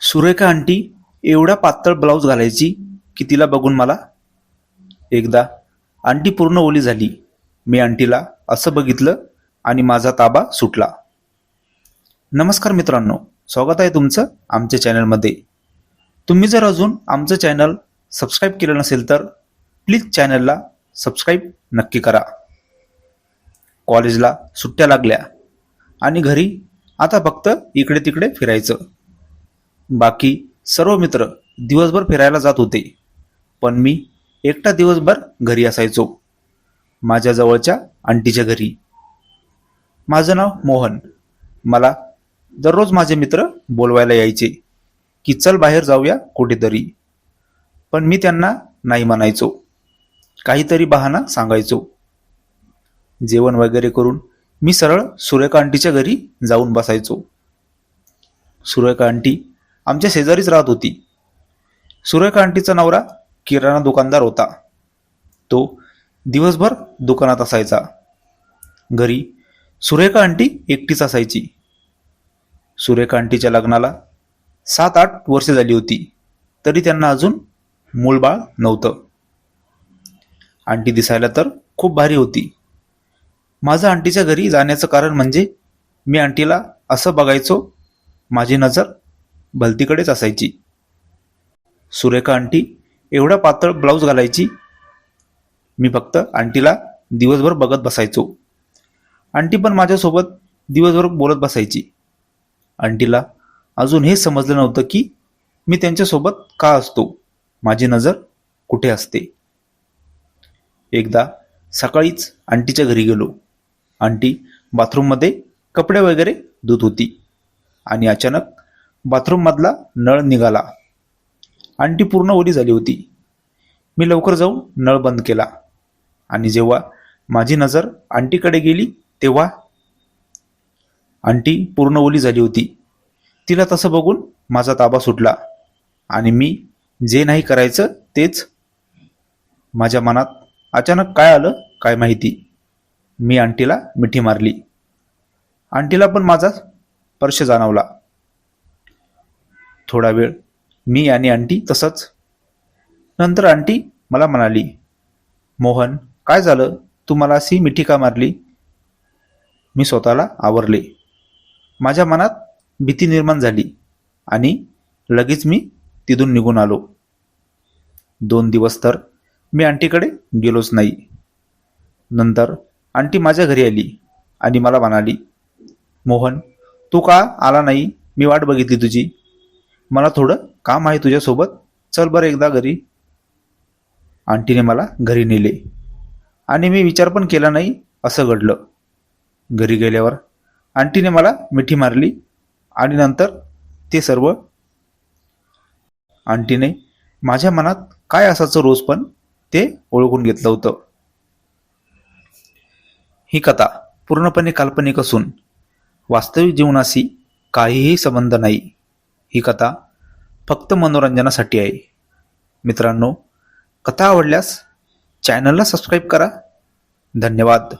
Surekha aunty एवढा पातळ blouse घालायची की तिला बघून मला एकदा आंटी पूर्ण ओली झाली. मी आंटीला असं बघितलं आणि माझा ताबा सुटला. नमस्कार मित्रांनो, स्वागत आहे तुमचं आमच्या चॅनलमध्ये. तुम्ही जर अजून आमचं चॅनल सबस्क्राईब केलं नसेल तर प्लीज चॅनलला सबस्क्राईब नक्की करा. कॉलेजला सुट्ट्या लागल्या आणि घरी आता फक्त इकडे तिकडे फिरायचं. बाकी सर्व मित्र दिवसभर फिरायला जात होते, पण मी एकटा दिवसभर घरी असायचो, माझ्या जवळच्या आंटीच्या घरी. माझं नाव मोहन. मला दररोज माझे मित्र बोलवायला यायचे की चल बाहेर जाऊया कुठेतरी, पण मी त्यांना नाही म्हणायचो. काहीतरी बहाणा सांगायचो. जेवण वगैरे करून मी सरळ सुरेखा आंटीच्या घरी जाऊन बसायचो. सुरेखा आंटी आमच्या शेजारीच राहत होती. सुरेखा आंटीचा नवरा किराणा दुकानदार होता. तो दिवसभर दुकानात असायचा. घरी सुरेखा आंटी एकटीच असायची. सुरेखा आंटीच्या लग्नाला 7-8 वर्षे झाली होती, तरी त्यांना अजून मूलबाळ नव्हतं. आंटी दिसायला तर खूप भारी होती. माझं आंटीच्या घरी जाण्याचं कारण म्हणजे मी आंटीला असं बघायचो, माझी नजर भलतीकडेच असायची. सुरेखा आंटी एवढा पातळ ब्लाऊज घालायची, मी फक्त आंटीला दिवसभर बघत बसायचो. आंटी पण माझ्यासोबत दिवसभर बोलत बसायची. आंटीला अजून हे समजलं नव्हतं की मी त्यांच्यासोबत का असतो, माझी नजर कुठे असते. एकदा सकाळीच आंटीच्या घरी गेलो. आंटी बाथरूममध्ये कपडे वगैरे धुत होती आणि अचानक बाथरूममधला नळ निघाला. आंटी पूर्ण ओली झाली होती. मी लवकर जाऊन नळ बंद केला आणि जेव्हा माझी नजर आंटीकडे गेली तेव्हा आंटी पूर्ण ओली झाली होती. तिला तसं बघून माझा ताबा सुटला आणि मी जे नाही करायचं तेच. माझ्या मनात अचानक काय आलं काय माहिती, मी आंटीला मिठी मारली. आंटीला पण माझा स्पर्श जाणवला. थोडा वेळ मी आणि आंटी तसंच. नंतर आंटी मला म्हणाली, मोहन काय झालं, तू मला अशी मिठी का मारली. मी स्वतःला आवरले. माझ्या मनात भीती निर्माण झाली आणि लगेच मी तिथून निघून आलो. 2 दिवस तर मी आंटीकडे गेलोच नाही. नंतर आंटी माझ्या घरी आली आणि मला म्हणाली, मोहन तू का आला नाही, मी वाट बघितली तुझी. मला थोडं काम आहे तुझ्यासोबत, चल बरं एकदा घरी. आंटीने मला घरी नेले आणि मी विचार पण केला नाही असं घडलं. घरी गेल्यावर आंटीने मला मिठी मारली आणि नंतर ते सर्व. आंटीने माझ्या मनात काय असायचं रोज पण ते ओळखून घेतलं होतं. ही कथा पूर्णपणे काल्पनिक असून वास्तविक जीवनाशी काहीही संबंध नाही. ही कथा फक्त मनोरंजनासाठी आहे. मित्रांनो, कथा आवडल्यास चॅनलला सबस्क्राईब करा. धन्यवाद.